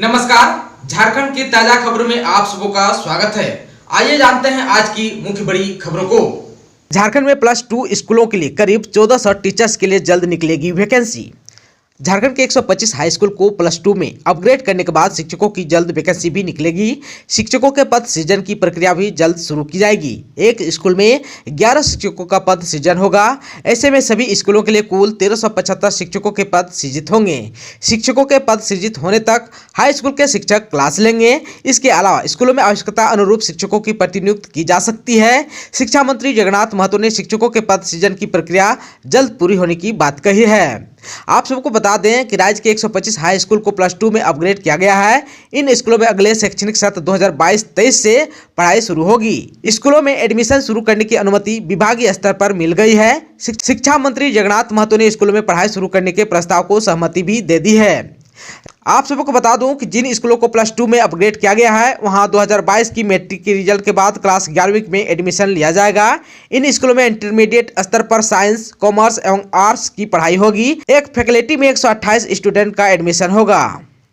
नमस्कार, झारखंड की ताजा खबरों में आप सबों का स्वागत है। आइए जानते हैं आज की मुख्य बड़ी खबरों को। झारखंड में +2 स्कूलों के लिए करीब 1400 टीचर्स के लिए जल्द निकलेगी वैकेंसी। झारखंड के 125 हाई स्कूल को +2 में अपग्रेड करने के बाद शिक्षकों की जल्द वैकेंसी भी निकलेगी। शिक्षकों के पद सृजन की प्रक्रिया भी जल्द शुरू की जाएगी। एक स्कूल में 11 शिक्षकों का पद सृजन होगा। ऐसे में सभी स्कूलों के लिए कुल 1375 शिक्षकों के पद सृजित होंगे। शिक्षकों के पद सृजित होने तक हाई स्कूल के शिक्षक क्लास लेंगे। इसके अलावा स्कूलों में आवश्यकता अनुरूप शिक्षकों की प्रतिनियुक्ति की जा सकती है। शिक्षा मंत्री जगन्नाथ महतो ने शिक्षकों के पद सृजन की प्रक्रिया जल्द पूरी होने की बात कही है। आप सबको बता दें कि राज्य के 125 हाई स्कूल को +2 में अपग्रेड किया गया है। इन स्कूलों में अगले शैक्षणिक सत्र 2022-23 से पढ़ाई शुरू होगी। स्कूलों में एडमिशन शुरू करने की अनुमति विभागीय स्तर पर मिल गई है। शिक्षा मंत्री जगन्नाथ महतो ने स्कूलों में पढ़ाई शुरू करने के प्रस्ताव को सहमति भी दे दी है। आप सबको बता दूं कि जिन स्कूलों को +2 में अपग्रेड किया गया है वहां 2022 की मैट्रिक के रिजल्ट के बाद क्लास 11वीं में एडमिशन लिया जाएगा। इन स्कूलों में इंटरमीडिएट स्तर पर साइंस, कॉमर्स एवं आर्ट्स की पढ़ाई होगी। एक फैकल्टी में 128 स्टूडेंट का एडमिशन होगा।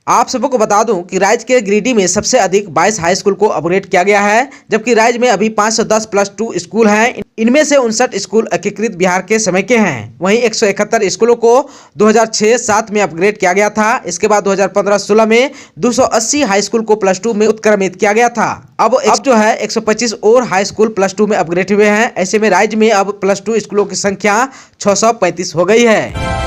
आप सबको बता दूं कि राज्य के गिरिडीह में सबसे अधिक 22 हाई स्कूल को अपग्रेड किया गया है, जबकि राज्य में अभी 510 +2 स्कूल हैं। इनमें से 59 स्कूल एकीकृत बिहार के समय के हैं। वहीं 171 स्कूलों को 2006-07 में अपग्रेड किया गया था। इसके बाद 2015-16 में 280 हाई स्कूल को +2 में उत्क्रमित किया गया था। अब जो है 125 और हाई स्कूल +2 में अपग्रेड हुए हैं। ऐसे में राज्य में अब +2 स्कूलों की संख्या 635 हो गई है।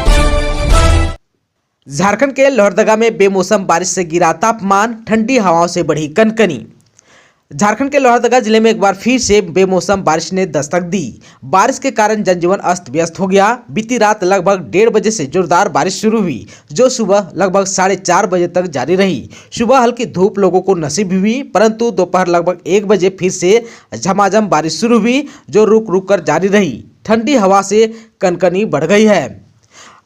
झारखंड के लोहरदगा में बेमौसम बारिश से गिरा तापमान, ठंडी हवाओं से बढ़ी कनकनी। झारखंड के लोहरदगा जिले में एक बार फिर से बेमौसम बारिश ने दस्तक दी। बारिश के कारण जनजीवन अस्त व्यस्त हो गया। बीती रात लगभग 1:30 बजे से जोरदार बारिश शुरू हुई, जो सुबह लगभग 4:30 बजे तक जारी रही। सुबह हल्की धूप लोगों को नसीब हुई, परंतु दोपहर लगभग 1 बजे फिर से झमाझम बारिश शुरू हुई, जो रुक रुक कर जारी रही। ठंडी हवा से कनकनी बढ़ गई है।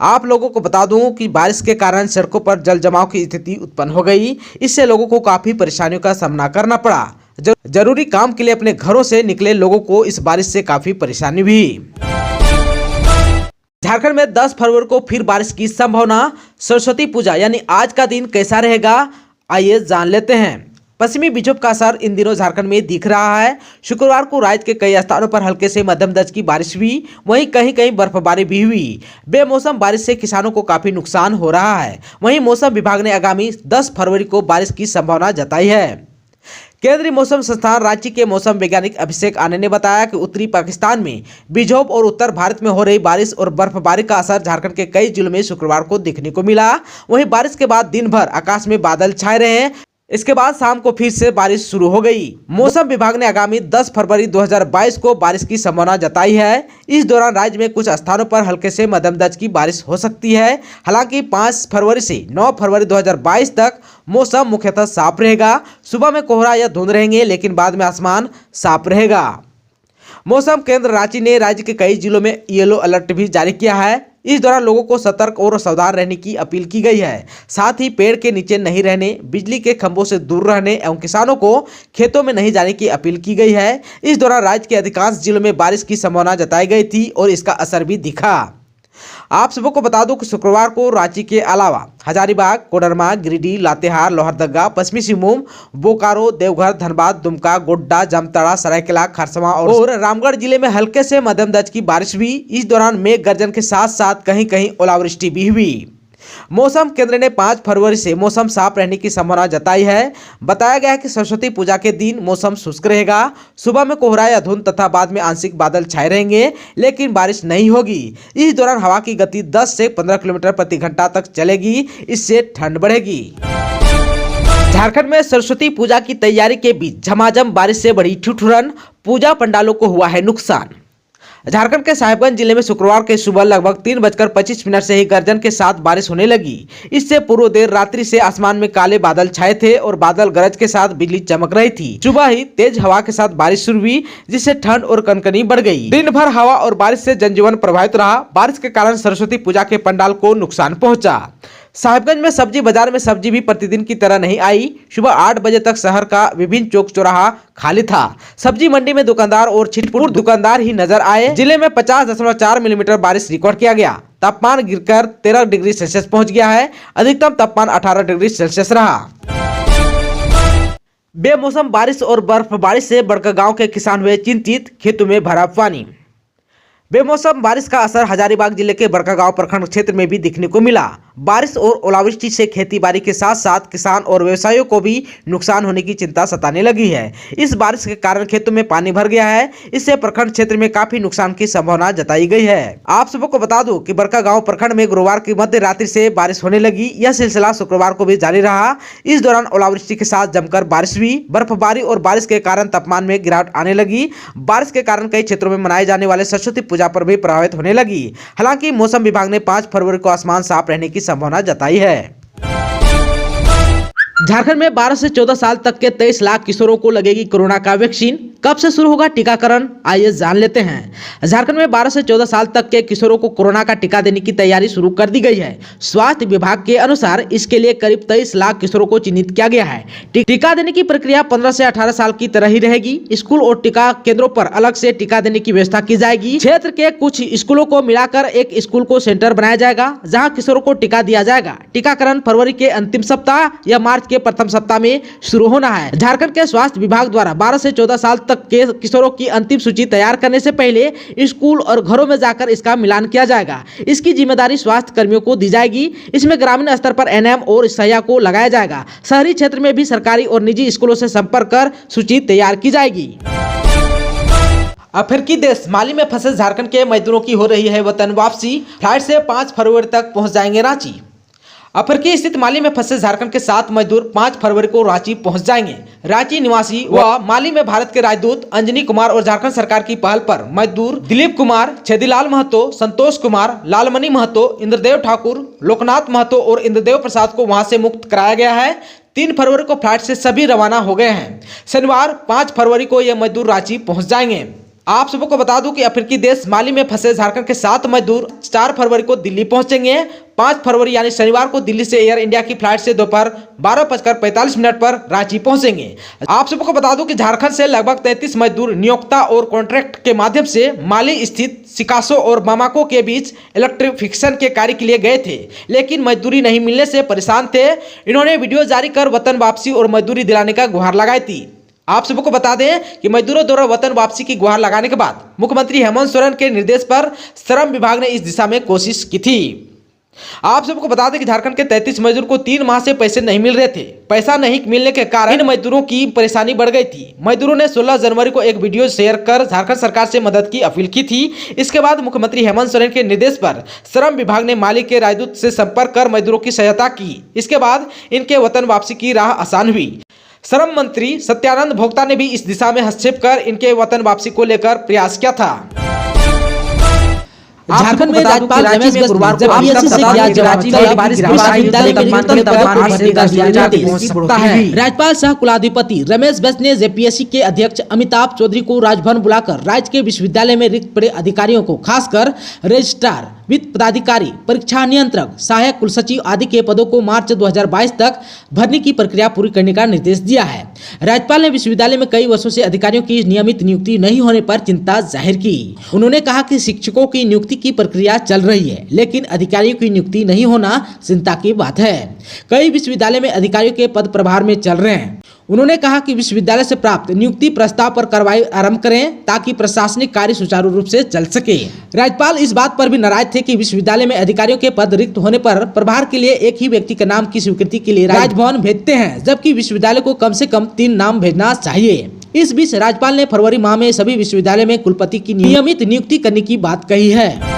आप लोगों को बता दूं कि बारिश के कारण सड़कों पर जल जमाव की स्थिति उत्पन्न हो गई। इससे लोगों को काफी परेशानियों का सामना करना पड़ा। जरूरी काम के लिए अपने घरों से निकले लोगों को इस बारिश से काफी परेशानी हुई। झारखंड में 10 फरवरी को फिर बारिश की संभावना। सरस्वती पूजा यानी आज का दिन कैसा रहेगा, आइए जान लेते हैं। पश्चिमी विक्षोभ का असर इन दिनों झारखंड में दिख रहा है। शुक्रवार को राज्य के कई स्थानों पर हल्के से मध्यम दर्जे की बारिश हुई, वहीं कहीं कहीं बर्फबारी भी हुई। बेमौसम बारिश से किसानों को काफी नुकसान हो रहा है। वहीं मौसम विभाग ने आगामी 10 फरवरी को बारिश की संभावना जताई है। केंद्रीय मौसम संस्थान रांची के मौसम वैज्ञानिक अभिषेक आनंद ने बताया कि उत्तरी पाकिस्तान में विक्षोभ और उत्तर भारत में हो रही बारिश और बर्फबारी का असर झारखंड के कई जिलों में शुक्रवार को देखने को मिला। वहीं बारिश के बाद दिन भर आकाश में बादल छाए रहे। इसके बाद शाम को फिर से बारिश शुरू हो गई। मौसम विभाग ने आगामी 10 फरवरी 2022 को बारिश की संभावना जताई है। इस दौरान राज्य में कुछ स्थानों पर हल्के से मध्यम दर्जे की बारिश हो सकती है। हालांकि 5 फरवरी से 9 फरवरी 2022 तक मौसम मुख्यतः साफ रहेगा। सुबह में कोहरा या धुंध रहेंगे, लेकिन बाद में आसमान साफ रहेगा। मौसम केंद्र रांची ने राज्य के कई जिलों में येलो अलर्ट भी जारी किया है। इस दौरान लोगों को सतर्क और सावधान रहने की अपील की गई है। साथ ही पेड़ के नीचे नहीं रहने, बिजली के खंभों से दूर रहने एवं किसानों को खेतों में नहीं जाने की अपील की गई है। इस दौरान राज्य के अधिकांश जिलों में बारिश की संभावना जताई गई थी और इसका असर भी दिखा। आप सबको बता दूं कि शुक्रवार को रांची के अलावा हजारीबाग, कोडरमा, गिरिडीह, लातेहार, लोहरदगा, पश्चिमी सिंहभूम, बोकारो, देवघर, धनबाद, दुमका, गोड्डा, जामताड़ा, सरायकेला, खरसवां और रामगढ़ जिले में हल्के से मध्यम दर्जे की बारिश हुई। इस दौरान मेघ गर्जन के साथ साथ कहीं कहीं ओलावृष्टि भी हुई। मौसम केंद्र ने 5 फरवरी से मौसम साफ रहने की संभावना जताई है। बताया गया है कि सरस्वती पूजा के दिन मौसम शुष्क रहेगा। सुबह में कोहरा या धुंध तथा बाद में आंशिक बादल छाए रहेंगे, लेकिन बारिश नहीं होगी। इस दौरान हवा की गति 10 से 15 किलोमीटर प्रति घंटा तक चलेगी। इससे ठंड बढ़ेगी। झारखंड में सरस्वती पूजा की तैयारी के बीच झमाझम बारिश से बढ़ी ठिठुरन, पूजा पंडालों को हुआ है नुकसान। झारखंड के साहिबगंज जिले में शुक्रवार के सुबह लगभग 3:25 से ही गर्जन के साथ बारिश होने लगी। इससे पूर्व देर रात्रि से आसमान में काले बादल छाए थे और बादल गरज के साथ बिजली चमक रही थी। सुबह ही तेज हवा के साथ बारिश शुरू हुई, जिससे ठंड और कनकनी बढ़ गई। दिन भर हवा और बारिश से जनजीवन प्रभावित रहा। बारिश के कारण सरस्वती पूजा के पंडाल को नुकसान पहुंचा। साहिबगंज में सब्जी बाजार में सब्जी भी प्रतिदिन की तरह नहीं आई। सुबह 8 बजे तक शहर का विभिन्न चौक चौराहा खाली था। सब्जी मंडी में दुकानदार और छिटपुट दुकानदार ही नजर आए। जिले में 50.4 मिलीमीटर बारिश रिकॉर्ड किया गया। तापमान गिरकर 13 डिग्री सेल्सियस पहुंच गया है। अधिकतम तापमान 18 डिग्री सेल्सियस रहा। बेमौसम बारिश और बर्फबारी से बड़कागांव के किसान हुए चिंतित, खेतों में भरा पानी। बेमौसम बारिश का असर हजारीबाग जिले के बड़कागांव प्रखंड क्षेत्र में भी दिखने को मिला। बारिश और ओलावृष्टि से खेतीबाड़ी के साथ साथ किसान और व्यवसायियों को भी नुकसान होने की चिंता सताने लगी है। इस बारिश के कारण खेतों में पानी भर गया है। इससे प्रखंड क्षेत्र में काफी नुकसान की संभावना जताई गई है। आप सबको बता दूं कि बड़कागांव प्रखंड में गुरुवार की मध्य रात्रि से बारिश होने लगी। यह सिलसिला शुक्रवार को भी जारी रहा। इस दौरान ओलावृष्टि के साथ जमकर बारिश हुई। बर्फबारी और बारिश के कारण तापमान में गिरावट आने लगी। बारिश के कारण कई क्षेत्रों में मनाए जाने वाले सरस्वती पूजा पर भी प्रभावित होने लगी। हालांकि मौसम विभाग ने 5 फरवरी को आसमान साफ रहने की संभावना जताई है। झारखंड में 12 से 14 साल तक के 23 लाख किशोरों को लगेगी कोरोना का वैक्सीन। कब से शुरू होगा टीकाकरण, आइए जान लेते हैं। झारखंड में 12 से 14 साल तक के किशोरों को कोरोना का टीका देने की तैयारी शुरू कर दी गई है। स्वास्थ्य विभाग के अनुसार इसके लिए करीब 23 लाख किशोरों को चिन्हित किया गया है। टीका देने की प्रक्रिया 15 से 18 साल की तरह ही रहेगी। स्कूल और टीका केंद्रों पर अलग से टीका देने की व्यवस्था की जाएगी। क्षेत्र के कुछ स्कूलों को मिलाकर एक स्कूल को सेंटर बनाया जाएगा, जहाँ किशोरों को टीका दिया जाएगा। टीकाकरण फरवरी के अंतिम सप्ताह या मार्च के प्रथम सप्ताह में शुरू होना है। झारखंड के स्वास्थ्य विभाग द्वारा 12 से 14 साल तक के किशोरों की अंतिम सूची तैयार करने से पहले स्कूल और घरों में जाकर इसका मिलान किया जाएगा। इसकी जिम्मेदारी स्वास्थ्य कर्मियों को दी जाएगी। इसमें ग्रामीण स्तर पर एनएम और सहायक को लगाया जाएगा। शहरी क्षेत्र में भी सरकारी और निजी स्कूलों से संपर्क कर सूची तैयार की जाएगी। अफ्रीकी देश माली में फंसे झारखंड के मजदूरों की हो रही है वतन वापसी। फ्लाइट से 5 फरवरी तक पहुंच जाएंगे रांची। अफ्रीकी स्थित माली में फंसे झारखंड के 7 मजदूर 5 फरवरी को रांची पहुंच जाएंगे। रांची निवासी व माली में भारत के राजदूत अंजनी कुमार और झारखंड सरकार की पहल पर मजदूर दिलीप कुमार, छेदीलाल महतो, संतोष कुमार, लालमणि महतो, इंद्रदेव ठाकुर, लोकनाथ महतो और इंद्रदेव प्रसाद को वहां से मुक्त कराया गया है। 3 फरवरी को फ्लाइट से सभी रवाना हो गए हैं। शनिवार 5 फरवरी को ये मजदूर रांची पहुंच जाएंगे। आप सबको बता दूं कि अफ्रीकी देश माली में फंसे झारखंड के 7 मजदूर 4 फरवरी को दिल्ली पहुंचेंगे। 5 फरवरी यानी शनिवार को दिल्ली से एयर इंडिया की फ्लाइट से दोपहर 12:45 पर रांची पहुंचेंगे। आप सबको बता दूं कि झारखंड से लगभग 33 मजदूर नियोक्ता और कॉन्ट्रैक्ट के माध्यम से माली स्थित सिकासो और बामाको के बीच इलेक्ट्रिफिकेशन के कार्य के लिए गए थे, लेकिन मजदूरी नहीं मिलने से परेशान थे। इन्होंने वीडियो जारी कर वतन वापसी और मजदूरी दिलाने का गुहार लगाई थी। आप सबको बता दें कि मजदूरों द्वारा वतन वापसी की गुहार लगाने के बाद मुख्यमंत्री हेमंत सोरेन के निर्देश पर श्रम विभाग ने इस दिशा में कोशिश की थी। आप सबको बता दें कि झारखंड के 33 मजदूर को 3 माह से पैसे नहीं मिल रहे थे। पैसा नहीं मिलने के कारण इन मजदूरों की परेशानी बढ़ गई थी। मजदूरों ने 16 जनवरी को एक वीडियो शेयर कर झारखंड सरकार से मदद की अपील की थी। इसके बाद मुख्यमंत्री हेमंत सोरेन के निर्देश पर श्रम विभाग ने माली के राजदूत से संपर्क कर मजदूरों की सहायता की। इसके बाद इनके वतन वापसी की राह आसान हुई। श्रम मंत्री सत्यानंद भोक्ता ने भी इस दिशा में हस्तक्षेप कर इनके वतन वापसी को लेकर प्रयास किया था। झारखंड में राज्यपाल रमेश बैस गुरुवार को राज्यपाल सह कुलाधिपति रमेश बैस ने जेपीएससी के अध्यक्ष अमिताभ चौधरी को राजभवन बुलाकर राज्य के विश्वविद्यालय में रिक्त पड़े अधिकारियों को खासकर रजिस्ट्रार, वित्त पदाधिकारी, परीक्षा नियंत्रक, सहायक कुलसचिव आदि के पदों को मार्च 2022 तक भरने की प्रक्रिया पूरी करने का निर्देश दिया है। राज्यपाल ने विश्वविद्यालय में कई वर्षों से अधिकारियों की नियमित नियुक्ति नहीं होने पर चिंता जाहिर की। उन्होंने कहा कि शिक्षकों की नियुक्ति की प्रक्रिया चल रही है, लेकिन अधिकारियों की नियुक्ति नहीं होना चिंता की बात है। कई विश्वविद्यालय में अधिकारियों के पद प्रभार में चल रहे हैं। उन्होंने कहा कि विश्वविद्यालय से प्राप्त नियुक्ति प्रस्ताव पर कार्रवाई आरंभ करें ताकि प्रशासनिक कार्य सुचारू रूप से चल सके। राज्यपाल इस बात पर भी नाराज थे कि विश्वविद्यालय में अधिकारियों के पद रिक्त होने पर प्रभार के लिए एक ही व्यक्ति के नाम की स्वीकृति के लिए राजभवन भेजते हैं, जबकि विश्वविद्यालय को कम से कम 3 नाम भेजना चाहिए। इस बीच राज्यपाल ने फरवरी माह में सभी विश्वविद्यालय में कुलपति की नियमित नियुक्ति करने की बात कही है।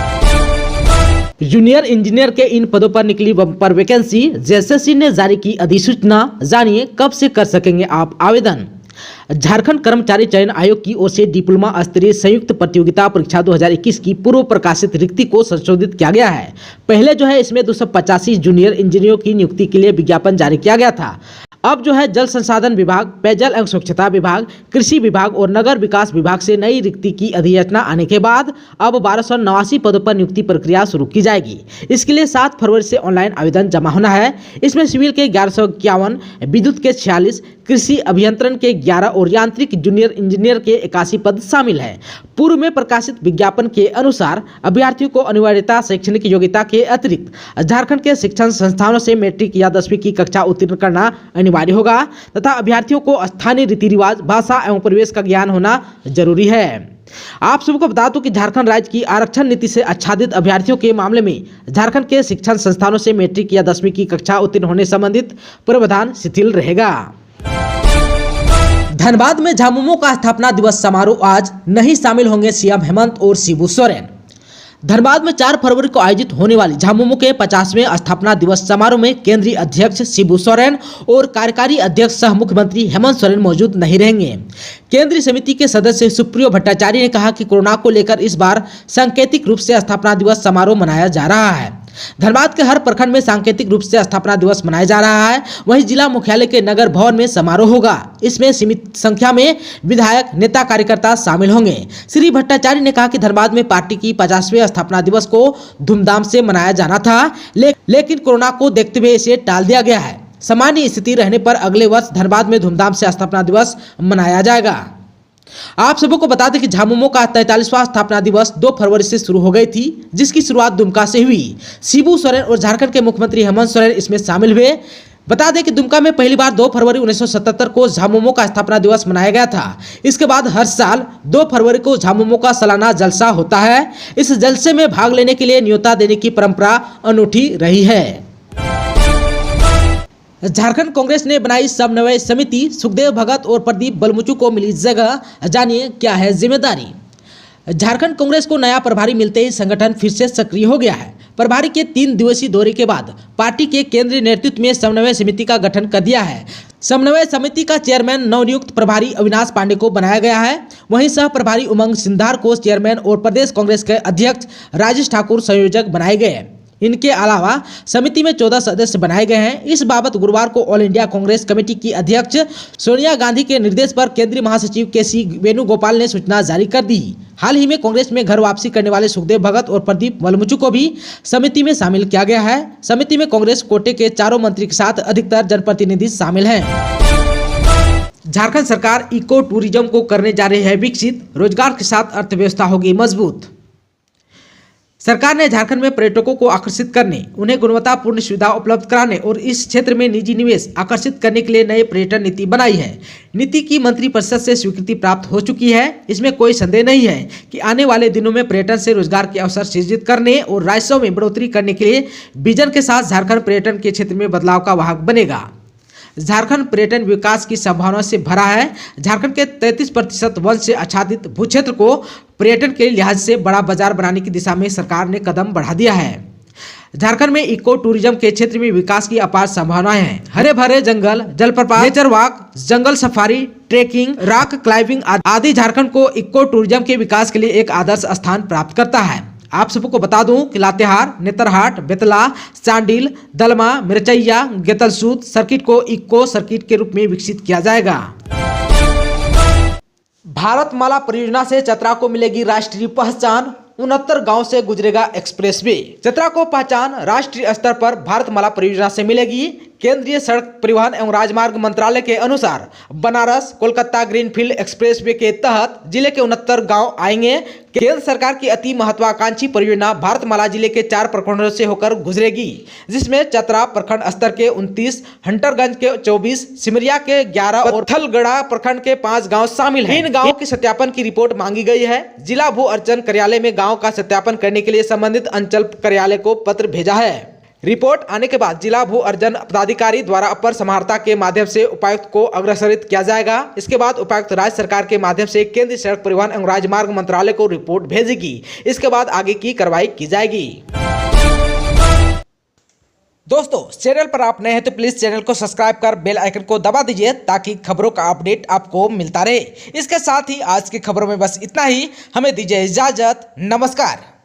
जूनियर इंजीनियर के इन पदों पर निकली बम्पर वैकेंसी, जेएसएससी ने जारी की अधिसूचना। जानिए कब से कर सकेंगे आप आवेदन। झारखंड कर्मचारी चयन आयोग की ओर से डिप्लोमा स्तरीय संयुक्त प्रतियोगिता परीक्षा 2021 की पूर्व प्रकाशित रिक्ति को संशोधित किया गया है। पहले इसमें 285 जूनियर इंजीनियरों की नियुक्ति के लिए विज्ञापन जारी किया गया था। अब जो है जल संसाधन विभाग, पेयजल एवं स्वच्छता विभाग, कृषि विभाग और नगर विकास विभाग से नई रिक्ति की अधिसूचना आने के बाद अब 1289 पदों पर नियुक्ति प्रक्रिया शुरू की जाएगी। इसके लिए 7 फरवरी से ऑनलाइन आवेदन जमा होना है। इसमें सिविल के 1151, विद्युत के 46, कृषि अभियंत्रण के 11 और यांत्रिक जूनियर इंजीनियर के 81 पद शामिल हैं। पूर्व में प्रकाशित विज्ञापन के अनुसार अभ्यर्थियों को अनिवार्यता शैक्षणिक योग्यता के अतिरिक्त झारखंड के शिक्षण संस्थानों से मैट्रिक या 10वीं की कक्षा उत्तीर्ण करना अनिवार्य होगा तथा अभ्यर्थियों को स्थानीय रीति रिवाज, भाषा एवं परिवेश का ज्ञान होना जरूरी है। आप सबको बता दूं कि झारखंड राज्य की आरक्षण नीति से आच्छादित अभ्यर्थियों के मामले में झारखंड के शिक्षण संस्थानों से मैट्रिक या 10वीं की कक्षा उत्तीर्ण होने संबंधित प्रावधान शिथिल रहेगा। धनबाद में झामुमो का स्थापना दिवस समारोह आज नहीं शामिल होंगे सीएम हेमंत और शिबू सोरेन। धनबाद में 4 फरवरी को आयोजित होने वाली झामुमो के 50वें स्थापना दिवस समारोह में केंद्रीय अध्यक्ष शिबू सोरेन और कार्यकारी अध्यक्ष सह मुख्यमंत्री हेमंत सोरेन मौजूद नहीं रहेंगे। केंद्रीय समिति के सदस्य सुप्रियो भट्टाचार्य ने कहा कि कोरोना को लेकर इस बार सांकेतिक रूप से स्थापना दिवस समारोह मनाया जा रहा है। धनबाद के हर प्रखंड में सांकेतिक रूप से स्थापना दिवस मनाया जा रहा है। वहीं जिला मुख्यालय के नगर भवन में समारोह होगा। इसमें सीमित संख्या में विधायक, नेता, कार्यकर्ता शामिल होंगे। श्री भट्टाचार्य ने कहा कि धनबाद में पार्टी की 50वें स्थापना दिवस को धूमधाम से मनाया जाना था, लेकिन कोरोना को देखते हुए इसे टाल दिया गया है। सामान्य स्थिति रहने पर अगले वर्ष धनबाद में धूमधाम से स्थापना दिवस मनाया जाएगा। आप सबको बता दें कि झामुमो का 43वां स्थापना दिवस 2 फरवरी से शुरू हो गई थी, जिसकी शुरुआत दुमका से हुई। शिबू सोरेन और झारखंड के मुख्यमंत्री हेमंत सोरेन इसमें शामिल हुए। बता दें कि दुमका में पहली बार 2 फरवरी 1977 को झामुमो का स्थापना दिवस मनाया गया था। इसके बाद हर साल 2 फरवरी को झामुमो का सालाना जलसा होता है। इस जलसे में भाग लेने के लिए न्योता देने की परंपरा अनूठी रही है। झारखंड कांग्रेस ने बनाई समन्वय समिति, सुखदेव भगत और प्रदीप बलमुचू को मिली जगह। जानिए क्या है जिम्मेदारी। झारखंड कांग्रेस को नया प्रभारी मिलते ही संगठन फिर से सक्रिय हो गया है। प्रभारी के 3 दिवसीय दौरे के बाद पार्टी के केंद्रीय नेतृत्व में समन्वय समिति का गठन कर दिया है। समन्वय समिति का चेयरमैन नवनियुक्त प्रभारी अविनाश पांडे को बनाया गया है। वहीं सह प्रभारी उमंग सिंधार को चेयरमैन और प्रदेश कांग्रेस के अध्यक्ष राजेश ठाकुर संयोजक बनाए गए हैं। इनके अलावा समिति में 14 सदस्य बनाए गए हैं। इस बाबत गुरुवार को ऑल इंडिया कांग्रेस कमेटी की अध्यक्ष सोनिया गांधी के निर्देश पर केंद्रीय महासचिव केसी वेणुगोपाल ने सूचना जारी कर दी। हाल ही में कांग्रेस में घर वापसी करने वाले सुखदेव भगत और प्रदीप बलमुचू को भी समिति में शामिल किया गया है। समिति में कांग्रेस कोटे के 4 मंत्री के साथ अधिकतर जनप्रतिनिधि शामिल हैं। झारखंड सरकार इको टूरिज्म को करने जा रही है विकसित, रोजगार के साथ अर्थव्यवस्था होगी मजबूत। सरकार ने झारखंड में पर्यटकों को आकर्षित करने, उन्हें गुणवत्तापूर्ण सुविधा उपलब्ध कराने और इस क्षेत्र में निजी निवेश आकर्षित करने के लिए नई पर्यटन नीति बनाई है। नीति की मंत्रिपरिषद से स्वीकृति प्राप्त हो चुकी है। इसमें कोई संदेह नहीं है कि आने वाले दिनों में पर्यटन से रोजगार के अवसर सृजित करने और राजस्व में बढ़ोतरी करने के लिए विजन के साथ झारखंड पर्यटन के क्षेत्र में बदलाव का वाहक बनेगा। झारखंड पर्यटन विकास की संभावना से भरा है। झारखंड के 33% वन से आच्छादित भू क्षेत्र को पर्यटन के लिहाज से बड़ा बाजार बनाने की दिशा में सरकार ने कदम बढ़ा दिया है। झारखंड में इको टूरिज्म के क्षेत्र में विकास की अपार संभावनाएं हैं। हरे भरे जंगल, जलप्रपात, नेचर वॉक, जंगल सफारी, ट्रेकिंग, रॉक क्लाइंबिंग आदि झारखंड को इको टूरिज्म के विकास के लिए एक आदर्श स्थान प्राप्त करता है। आप सबको बता दूं कि लातेहार, नेतरहाट, बेतला, चांडिल, दलमा, मिर्चैया, गेतलसूद सर्किट को इको सर्किट के रूप में विकसित किया जाएगा। भारतमाला परियोजना से चतरा को मिलेगी राष्ट्रीय पहचान। 69 गांव से गुजरेगा एक्सप्रेसवे। चतरा को पहचान राष्ट्रीय स्तर पर भारतमाला परियोजना से मिलेगी। केंद्रीय सड़क परिवहन एवं राजमार्ग मंत्रालय के अनुसार बनारस कोलकाता ग्रीनफील्ड एक्सप्रेसवे के तहत जिले के 69 गांव आएंगे। केंद्र सरकार की अति महत्वाकांक्षी परियोजना भारतमाला जिले के 4 प्रखंडों से होकर गुजरेगी, जिसमें चतरा प्रखंड स्तर के 29, हंटरगंज के 24, सिमरिया के 11 और थलगढ़ा प्रखंड के 5 गांव शामिल हैं। इन गांवों के सत्यापन की रिपोर्ट मांगी गई है। जिला भू अर्जन कार्यालय में गाँव का सत्यापन करने के लिए संबंधित अंचल कार्यालय को पत्र भेजा है। रिपोर्ट आने के बाद जिला भू अर्जन पदाधिकारी द्वारा अपर समाहर्ता के माध्यम से उपायुक्त को अग्रसरित किया जाएगा। इसके बाद उपायुक्त राज्य सरकार के माध्यम से केंद्रीय सड़क परिवहन एवं राजमार्ग मंत्रालय को रिपोर्ट भेजेगी। इसके बाद आगे की कार्रवाई की जाएगी। दोस्तों, चैनल पर आप नए हैं तो प्लीज चैनल को सब्सक्राइब कर बेल आइकन को दबा दीजिए ताकि खबरों का अपडेट आपको मिलता रहे। इसके साथ ही आज की खबरों में बस इतना ही। हमें दीजिए इजाजत। नमस्कार।